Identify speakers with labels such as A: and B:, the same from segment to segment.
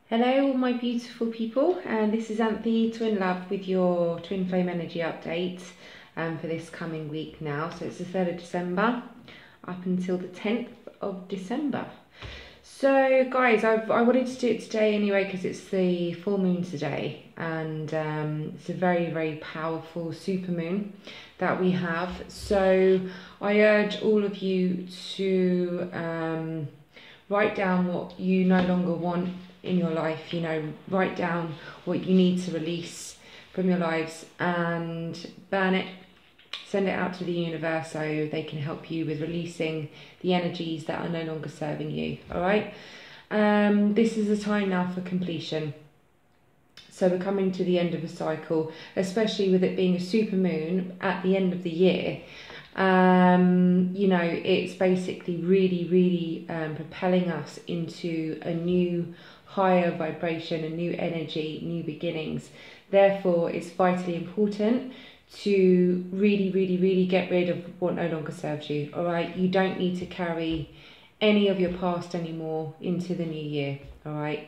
A: Hello all my beautiful people, and this is Anthony Twin Love with your Twin Flame Energy update for this coming week now. So it's the 3rd of December up until the 10th of December. So guys, I wanted to do it today anyway because it's the full moon today, and it's a very, very powerful super moon that we have. So I urge all of you to write down what you no longer want in your life. Write down what you need to release from your lives and burn it, send it out to the universe so they can help you with releasing the energies that are no longer serving you. All right, this is the time now for completion. So we're coming to the end of a cycle, especially with it being a super moon at the end of the year. It's basically really propelling us into a new higher vibration, a new energy, new beginnings. Therefore, it's vitally important to really get rid of what no longer serves you. All right, you don't need to carry any of your past anymore into the new year. All right,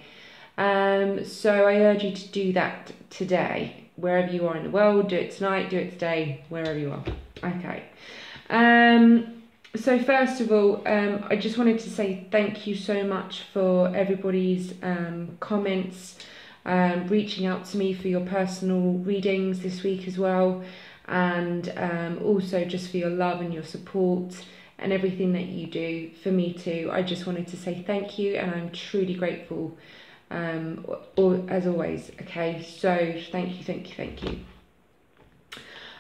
A: so I urge you to do that today, wherever you are in the world. Do it tonight, do it today, wherever you are. Okay. So first of all, I just wanted to say thank you so much for everybody's comments, reaching out to me for your personal readings this week as well, and also just for your love and your support and everything that you do for me too. I just wanted to say thank you, and I'm truly grateful as always. Okay, so thank you.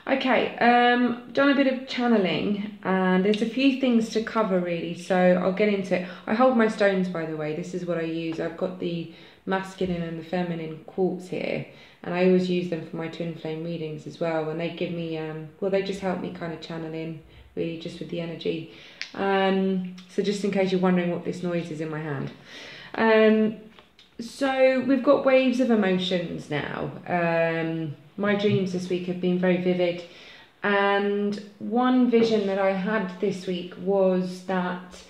A: Okay, done a bit of channeling, and there's a few things to cover really, so I'll get into it. I hold my stones, by the way. This is what I use. I've got the masculine and the feminine quartz here, and I always use them for my twin flame readings as well, and they give me, they just help me kind of channel in, really, just with the energy. So just in case you're wondering what this noise is in my hand. So we've got waves of emotions now. My dreams this week have been very vivid, and one vision that I had this week was that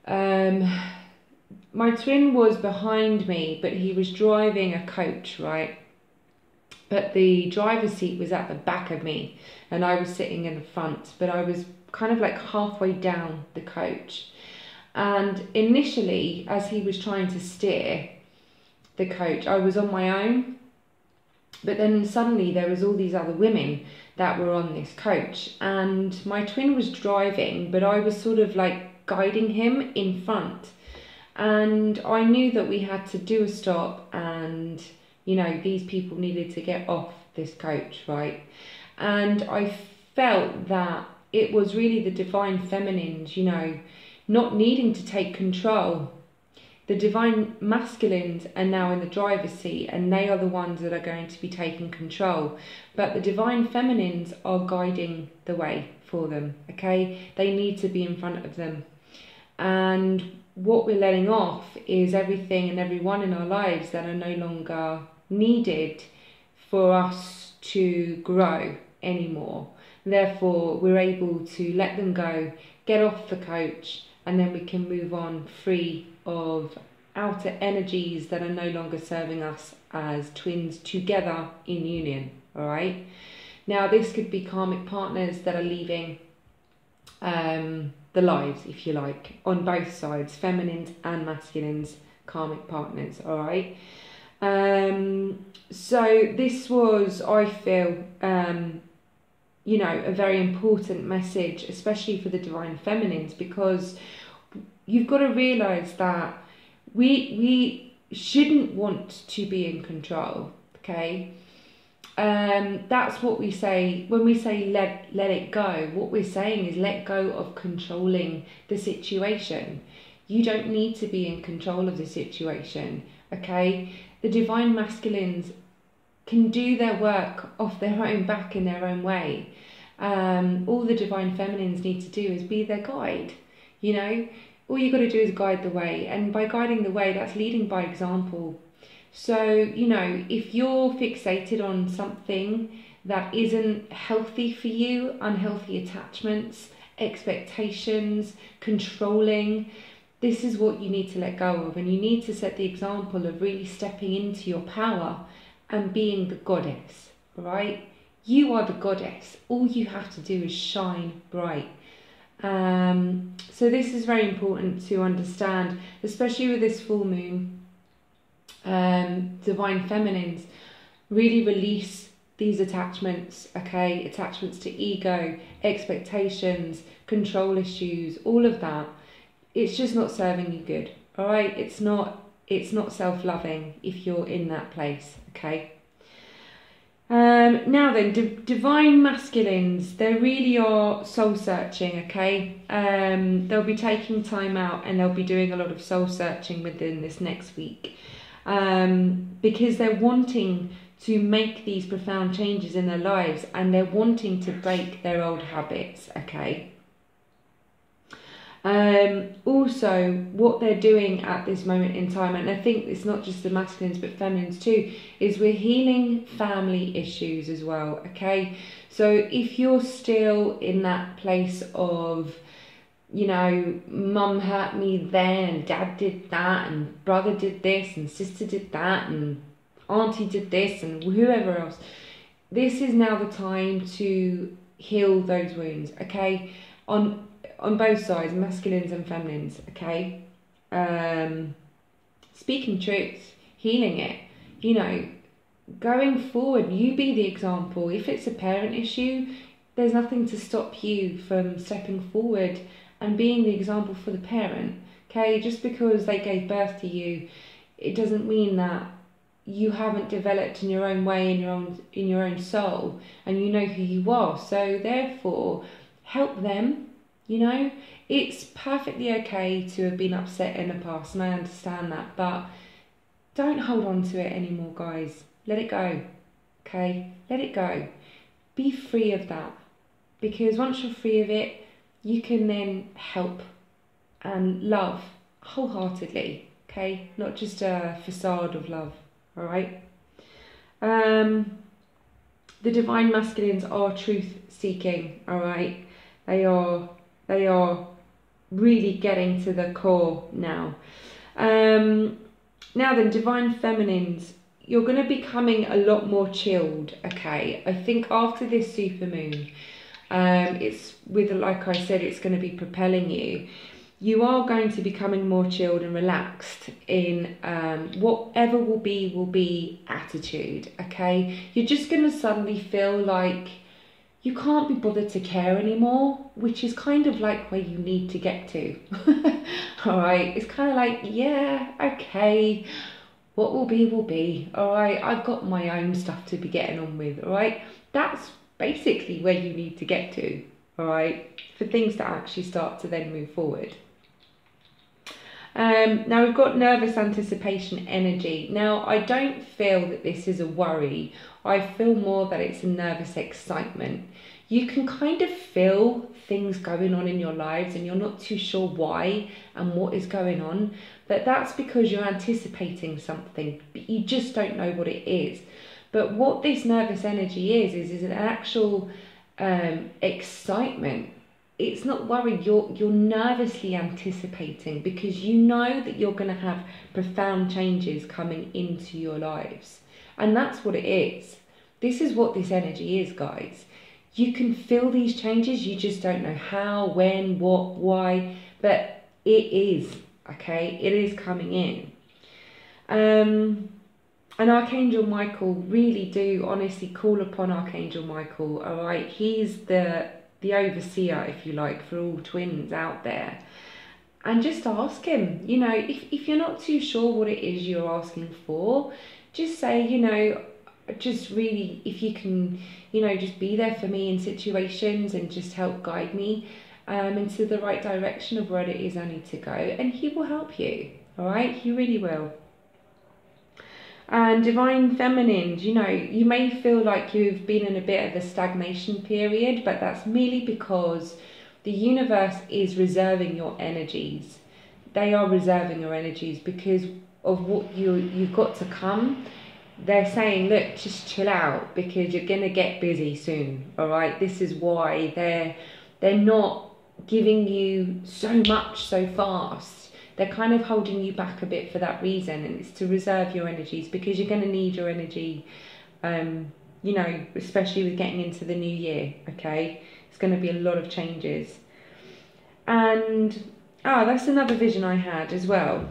A: my twin was behind me, but he was driving a coach, right? But the driver's seat was at the back of me, and I was sitting in the front, but I was kind of like halfway down the coach. And initially, as he was trying to steer the coach, I was on my own. But then suddenly there was all these other women that were on this coach, and my twin was driving, but I was sort of like guiding him in front. And I knew that we had to do a stop, and these people needed to get off this coach, right? And I felt that it was really the divine feminines, not needing to take control. The divine masculines are now in the driver's seat, and they are the ones that are going to be taking control. But the divine feminines are guiding the way for them, okay? They need to be in front of them. And what we're letting off is everything and everyone in our lives that are no longer needed for us to grow anymore. Therefore, we're able to let them go, get off the coach, and then we can move on free of outer energies that are no longer serving us as twins together in union. All right, now this could be karmic partners that are leaving the lives, if you like, on both sides, feminines and masculines, karmic partners. All right, so this was, I feel, a very important message, especially for the divine feminines, because you've got to realise that we shouldn't want to be in control, okay? That's what we say when we say let it go. What we're saying is let go of controlling the situation. You don't need to be in control of the situation, okay? The divine masculines can do their work off their own back in their own way. All the divine feminines need to do is be their guide, All you got to do is guide the way, and by guiding the way, that's leading by example. So, if you're fixated on something that isn't healthy for you, unhealthy attachments, expectations, controlling, this is what you need to let go of, and you need to set the example of really stepping into your power and being the goddess, right? You are the goddess. All you have to do is shine bright. So this is very important to understand, especially with this full moon. Divine feminines, really release these attachments, okay? Attachments to ego, expectations, control issues, all of that. It's just not serving you good, all right? It's not self-loving if you're in that place, okay? Now then, divine masculines, they really are soul searching, okay? They'll be taking time out and they'll be doing a lot of soul searching within this next week, because they're wanting to make these profound changes in their lives, and they're wanting to break their old habits, okay? Also, what they're doing at this moment in time, and I think it's not just the masculines but feminines too, is we're healing family issues as well, okay? So if you're still in that place of, you know, mum hurt me then, and dad did that, and brother did this, and sister did that, and auntie did this, and whoever else, this is now the time to heal those wounds, okay? On both sides, masculines and feminines, okay? Speaking truth, healing it, you know, going forward, you be the example. If it's a parent issue, there's nothing to stop you from stepping forward and being the example for the parent, okay? Just because they gave birth to you, it doesn't mean that you haven't developed in your own way, in your own soul, and you know who you are. So therefore, help them. You know, it's perfectly okay to have been upset in the past, and I understand that, but don't hold on to it anymore, guys. Let it go, okay? Let it go. Be free of that, because once you're free of it, you can then help and love wholeheartedly, okay? Not just a facade of love, all right? The divine masculines are truth-seeking, all right? They are really getting to the core now. Now then, divine feminines, you're going to be becoming a lot more chilled, okay? I think after this supermoon, it's with, like I said, it's going to be propelling you. You are going to be becoming more chilled and relaxed in whatever will be attitude, okay? You're just going to suddenly feel like you can't be bothered to care anymore, which is kind of like where you need to get to. All right, it's kind of like, yeah, okay, what will be, all right, I've got my own stuff to be getting on with, all right? That's basically where you need to get to, all right, for things to actually start to then move forward. Now we've got nervous anticipation energy. Now I don't feel that this is a worry. I feel more that it's a nervous excitement. You can kind of feel things going on in your lives and you're not too sure why and what is going on, but that's because you're anticipating something, but you just don't know what it is. But what this nervous energy is an actual excitement. It's not worried, you're nervously anticipating because you know that you're going to have profound changes coming into your lives. And that's what it is. This is what this energy is, guys. You can feel these changes, you just don't know how, when, what, why, but it is, okay? It is coming in. And Archangel Michael, really do honestly call upon Archangel Michael, all right? He's the overseer, if you like, for all twins out there. And just ask him, you know, if you're not too sure what it is you're asking for, just say, you know, just really, if you can, you know, just be there for me in situations and just help guide me into the right direction of where it is I need to go. And he will help you, all right? He really will. And divine feminines, you know, you may feel like you've been in a bit of a stagnation period, but that's merely because the universe is reserving your energies. They are reserving your energies because of what you've got to come. They're saying, look, just chill out because you're going to get busy soon, all right? This is why they're not giving you so much so fast. they're kind of holding you back a bit for that reason, and it's to reserve your energies, because you're going to need your energy, you know, especially with getting into the new year, okay? It's going to be a lot of changes. And, that's another vision I had as well.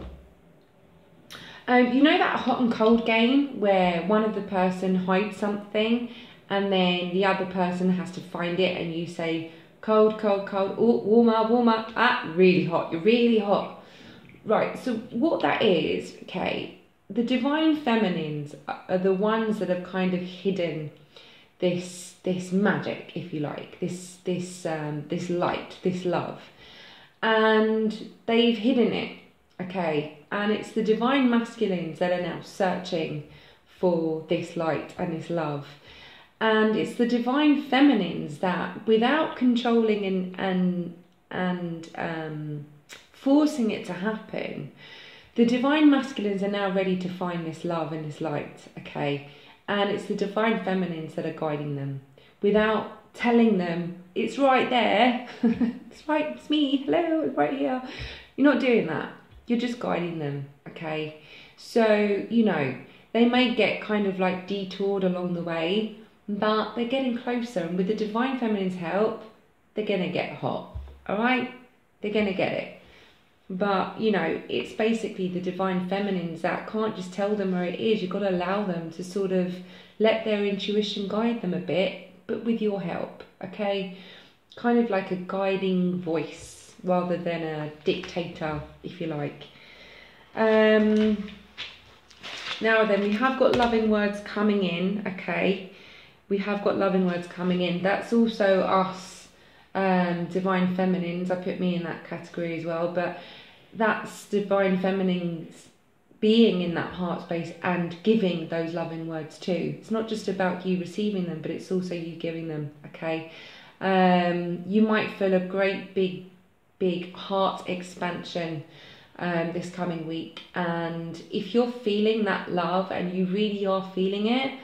A: You know that hot and cold game where one of the person hides something and then the other person has to find it, and you say, cold, cold, cold, oh, warmer, warmer, really hot, you're really hot. Right, so what that is, okay, the divine feminines are the ones that have kind of hidden this magic, if you like, this light, this love, and they've hidden it, okay, and it's the divine masculines that are now searching for this light and this love. And it's the divine feminines that, without controlling and forcing it to happen, the divine masculines are now ready to find this love and this light, okay? And it's the divine feminines that are guiding them without telling them, it's right there, it's right, it's me, hello, it's right here. You're not doing that. You're just guiding them, okay? So, you know, they may get kind of like detoured along the way, but they're getting closer, and with the divine feminine's help, they're going to get hot, all right? They're going to get it. But, you know, it's basically the divine feminines that can't just tell them where it is. You've got to allow them to sort of let their intuition guide them a bit, but with your help, okay? Kind of like a guiding voice rather than a dictator, if you like. Now then, we have got loving words coming in, okay? We have got loving words coming in. That's also us, divine feminines. I put me in that category as well, but that's divine feminines being in that heart space and giving those loving words too. It's not just about you receiving them, but it's also you giving them, okay? You might feel a great big heart expansion this coming week, and if you're feeling that love and you really are feeling it,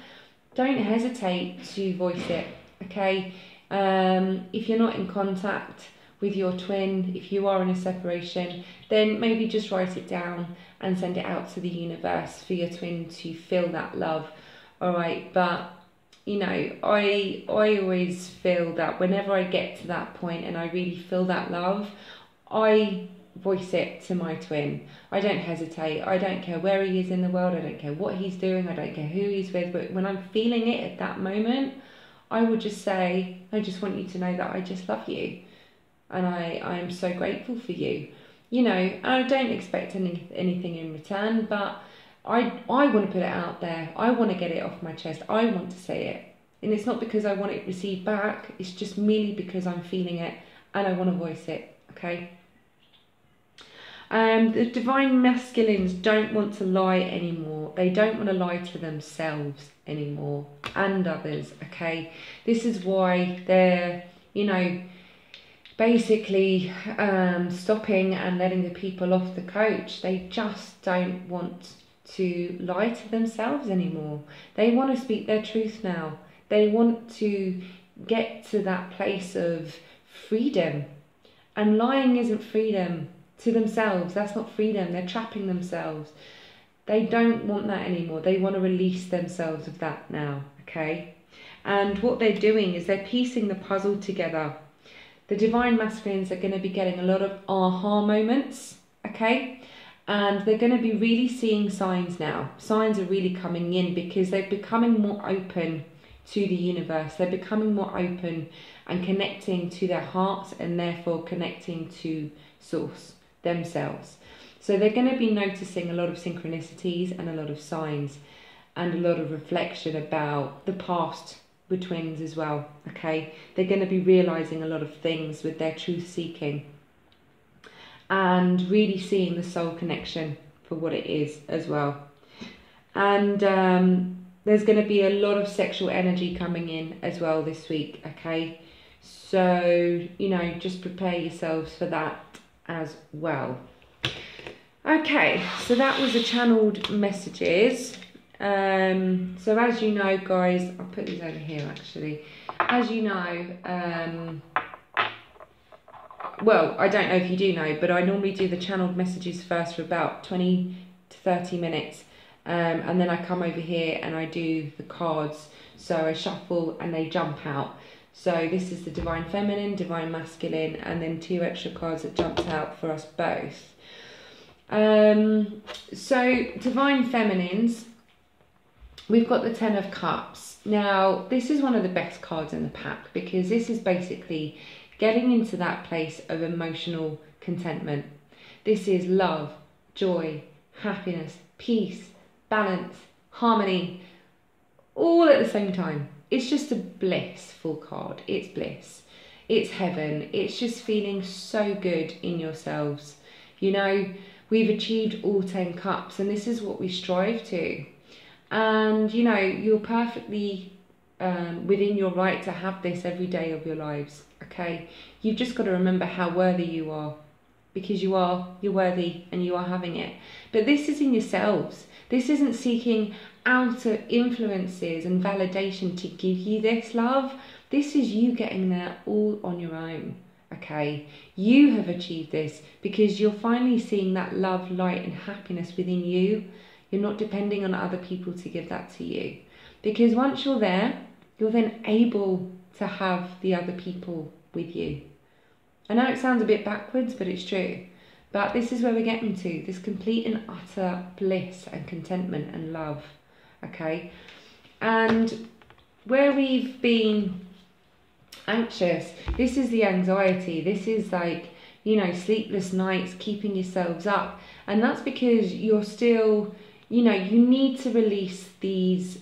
A: don't hesitate to voice it, okay? If you're not in contact with your twin, if you are in a separation, then maybe just write it down and send it out to the universe for your twin to feel that love, all right? But, you know, I always feel that whenever I get to that point and I really feel that love, I voice it to my twin. I don't hesitate. I don't care where he is in the world. I don't care what he's doing. I don't care who he's with. But when I'm feeling it at that moment, I would just say, I just want you to know that I just love you. And I am so grateful for you. You know, I don't expect anything in return, but I want to put it out there. I want to get it off my chest. I want to say it. And it's not because I want it received back. It's just merely because I'm feeling it and I want to voice it, okay? The divine masculines don't want to lie anymore. They don't want to lie to themselves anymore and others, okay? This is why they're, you know, basically stopping and letting the people off the coach. They just don't want to lie to themselves anymore. They want to speak their truth now. They want to get to that place of freedom. And lying isn't freedom to themselves. That's not freedom. They're trapping themselves. They don't want that anymore. They want to release themselves of that now, okay? And what they're doing is they're piecing the puzzle together. The divine masculines are going to be getting a lot of aha moments, okay? And they're going to be really seeing signs now. Signs are really coming in because they're becoming more open to the universe. They're becoming more open and connecting to their hearts, and therefore connecting to source themselves. So they're going to be noticing a lot of synchronicities and a lot of signs and a lot of reflection about the past with twins as well, okay? They're going to be realizing a lot of things with their truth seeking and really seeing the soul connection for what it is as well. And there's going to be a lot of sexual energy coming in as well this week, okay? So, you know, just prepare yourselves for that as well. Okay, so that was the channeled messages. So as you know, guys, I'll put these over here actually. As you know, well, I don't know if you do know, but I normally do the channeled messages first for about 20 to 30 minutes. And then I come over here and I do the cards. So I shuffle and they jump out. So this is the Divine Feminine, Divine Masculine, and then 2 extra cards that jumped out for us both. So Divine Feminines, we've got the 10 of Cups. Now, this is one of the best cards in the pack because this is basically getting into that place of emotional contentment. This is love, joy, happiness, peace, balance, harmony, all at the same time. It's just a blissful card. It's bliss. It's heaven. It's just feeling so good in yourselves. You know, we've achieved all 10 cups and this is what we strive to. And, you know, you're perfectly within your right to have this every day of your lives, okay? You've just got to remember how worthy you are, because you're worthy and you are having it. But this is in yourselves. This isn't seeking outer influences and validation to give you this love. This is you getting there all on your own, okay? You have achieved this because you're finally seeing that love, light and happiness within you. You're not depending on other people to give that to you. Because once you're there, you're then able to have the other people with you. I know it sounds a bit backwards, but it's true. But this is where we're getting to, this complete and utter bliss and contentment and love, okay? And where we've been anxious, this is the anxiety. This is like, you know, sleepless nights, keeping yourselves up. And that's because you're still, you know, you need to release these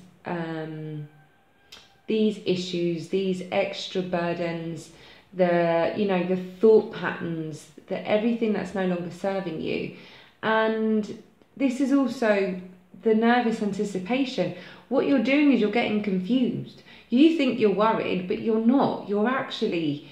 A: issues, these extra burdens, the thought patterns, everything that's no longer serving you. And this is also the nervous anticipation. What you're doing is you're getting confused. You think you're worried, but you're not. You're actually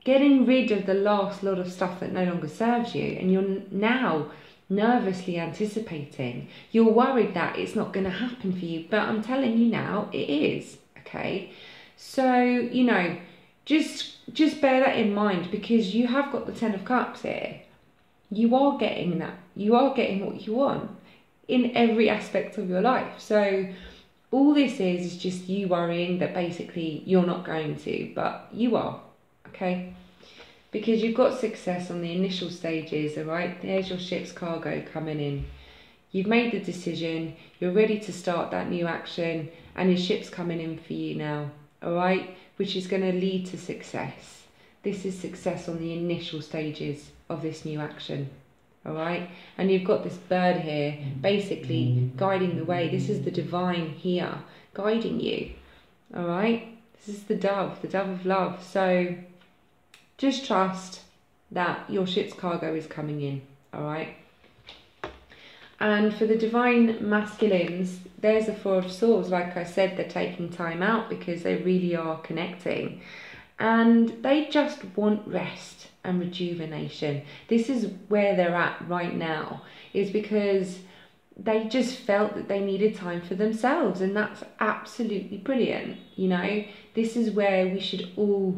A: getting rid of the last lot of stuff that no longer serves you, and you're now nervously anticipating. You're worried that it's not going to happen for you, but I'm telling you now, it is, okay? So, you know, just bear that in mind, because you have got the 10 of Cups here. You are getting that. You are getting what you want in every aspect of your life. So all this is just you worrying that basically you're not going to, but you are, okay? Because you've got success on the initial stages, all right? There's your ship's cargo coming in. You've made the decision. You're ready to start that new action, and your ship's coming in for you now, all right? Which is going to lead to success. This is success on the initial stages of this new action, all right? And you've got this bird here basically guiding the way. This is the divine here guiding you, all right? This is the dove of love. So just trust that your ship's cargo is coming in, all right? And for the divine masculines, there's the 4 of Swords. Like I said, they're taking time out because they really are connecting. And they just want rest and rejuvenation. This is where they're at right now, is because they just felt that they needed time for themselves. And that's absolutely brilliant. You know, this is where we should all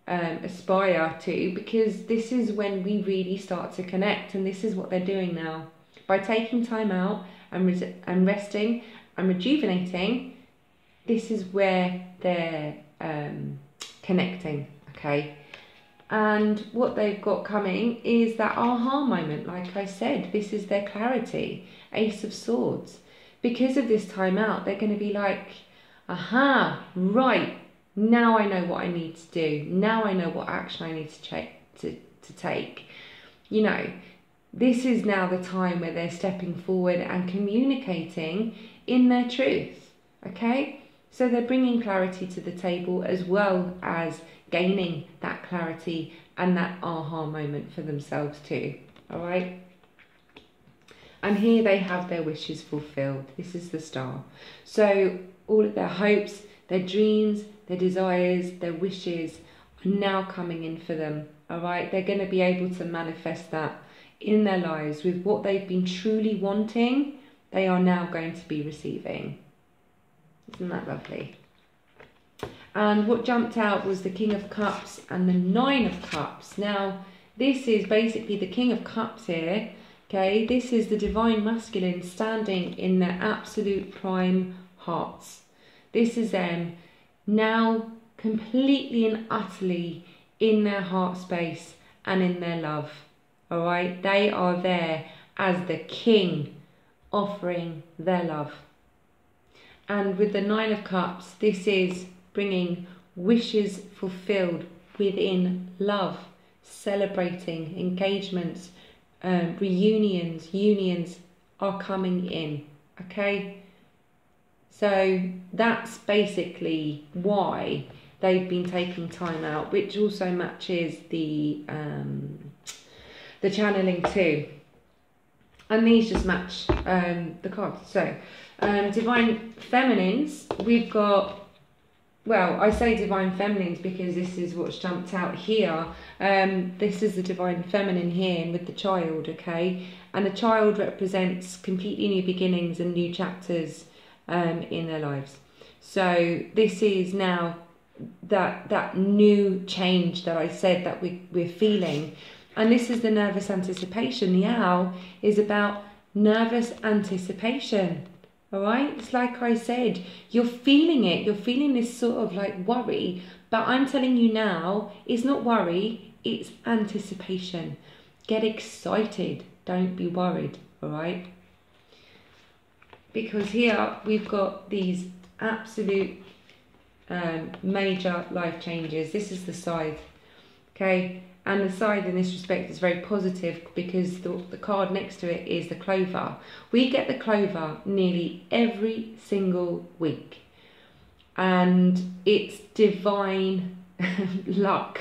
A: aspire to, because this is when we really start to connect. And this is what they're doing now. By taking time out and resting and rejuvenating, this is where they're connecting, okay? And what they've got coming is that aha moment. Like I said, this is their clarity, Ace of Swords. Because of this time out, they're going to be like, aha, right, now I know what I need to do. Now I know what action I need to take. You know, this is now the time where they're stepping forward and communicating in their truth, okay? So they're bringing clarity to the table, as well as gaining that clarity and that aha moment for themselves too, all right? And here they have their wishes fulfilled. This is the Star. So all of their hopes, their dreams, their desires, their wishes are now coming in for them, all right? They're going to be able to manifest that in their lives with what they've been truly wanting. They are now going to be receiving. Isn't that lovely? And what jumped out was the King of Cups and the 9 of Cups. Now, This is basically the King of Cups here. Okay, this is the divine masculine standing in their absolute prime hearts. This is them now completely and utterly in their heart space and in their love. All right, they are there as the king, offering their love. And with the Nine of Cups, this is bringing wishes fulfilled within love, celebrating engagements, reunions, unions are coming in. Okay, so that's basically why they've been taking time out, which also matches the channeling too. And these just match the cards. So divine feminines, we've got, well, I say divine feminines because this is what's jumped out here. This is the divine feminine here with the child, okay? And the child represents completely new beginnings and new chapters in their lives. So this is now that new change that I said that we're feeling. And this is the nervous anticipation. The owl is about nervous anticipation. All right, it's like I said, you're feeling it. You're feeling this sort of like worry, but I'm telling you now, it's not worry, it's anticipation. Get excited. Don't be worried. All right, because here we've got these absolute major life changes. This is the scythe, okay, and the scythe in this respect is very positive because the card next to it is the clover. We get the clover nearly every single week, and it's divine luck,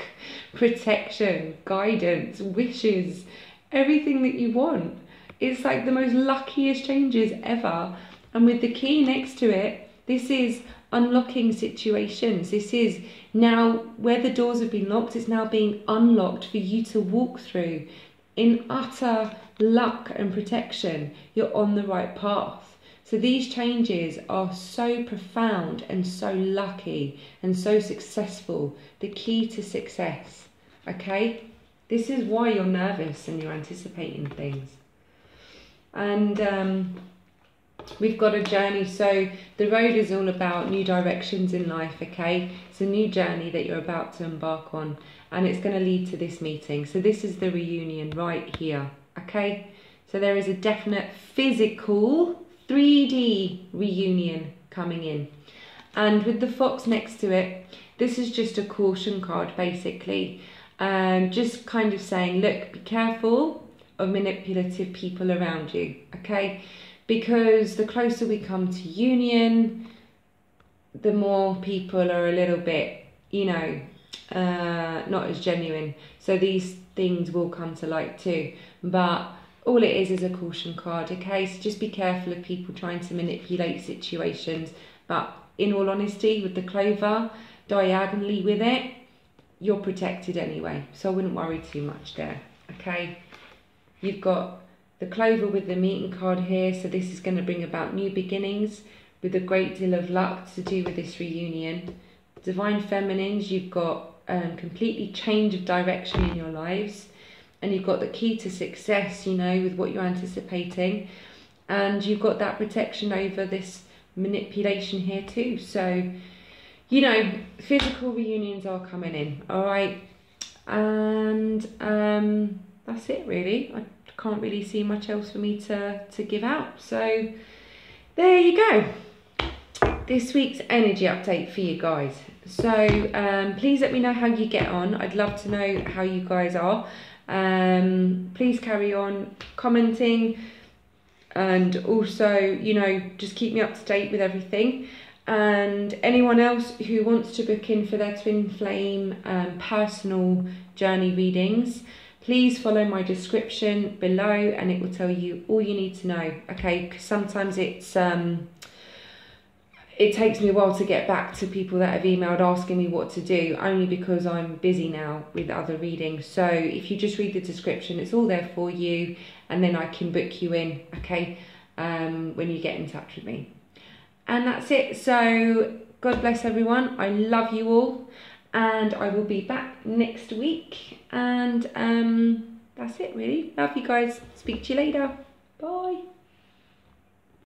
A: protection, guidance, wishes, everything that you want. It's like the most luckiest changes ever. And with the key next to it, this is unlocking situations. This is now where the doors have been locked, it's now being unlocked for you to walk through in utter luck and protection. You're on the right path. So these changes are so profound and so lucky and so successful. The key to success, okay? This is why you're nervous and you're anticipating things. And we've got a journey. So the road is all about new directions in life, okay? It's a new journey that you're about to embark on, and it's going to lead to this meeting. So this is the reunion right here, okay? So there is a definite physical 3D reunion coming in. And with the fox next to it, this is just a caution card basically. Just kind of saying, look, be careful of manipulative people around you, okay? Because the closer we come to union, the more people are a little bit, you know, not as genuine. So these things will come to light too. But all it is a caution card, okay? So just be careful of people trying to manipulate situations. But in all honesty, with the clover, diagonally with it, you're protected anyway. So I wouldn't worry too much there, okay? You've got the clover with the meeting card here. So this is going to bring about new beginnings with a great deal of luck to do with this reunion. Divine feminines, you've got completely change of direction in your lives. And you've got the key to success, you know, with what you're anticipating. And you've got that protection over this manipulation here too. So, you know, physical reunions are coming in, all right? And that's it really. I can't really see much else for me to give out. So there you go. This week's energy update for you guys. So please let me know how you get on. I'd love to know how you guys are. Please carry on commenting, and also, you know, just keep me up to date with everything. And anyone else who wants to book in for their twin flame personal journey readings, please follow my description below and it will tell you all you need to know, okay? Because sometimes it takes me a while to get back to people that have emailed asking me what to do, only because I'm busy now with other readings. So if you just read the description, it's all there for you, and then I can book you in, okay, when you get in touch with me. And that's it. So God bless everyone. I love you all, and I will be back next week. And that's it really. Love you guys. Speak to you later. Bye.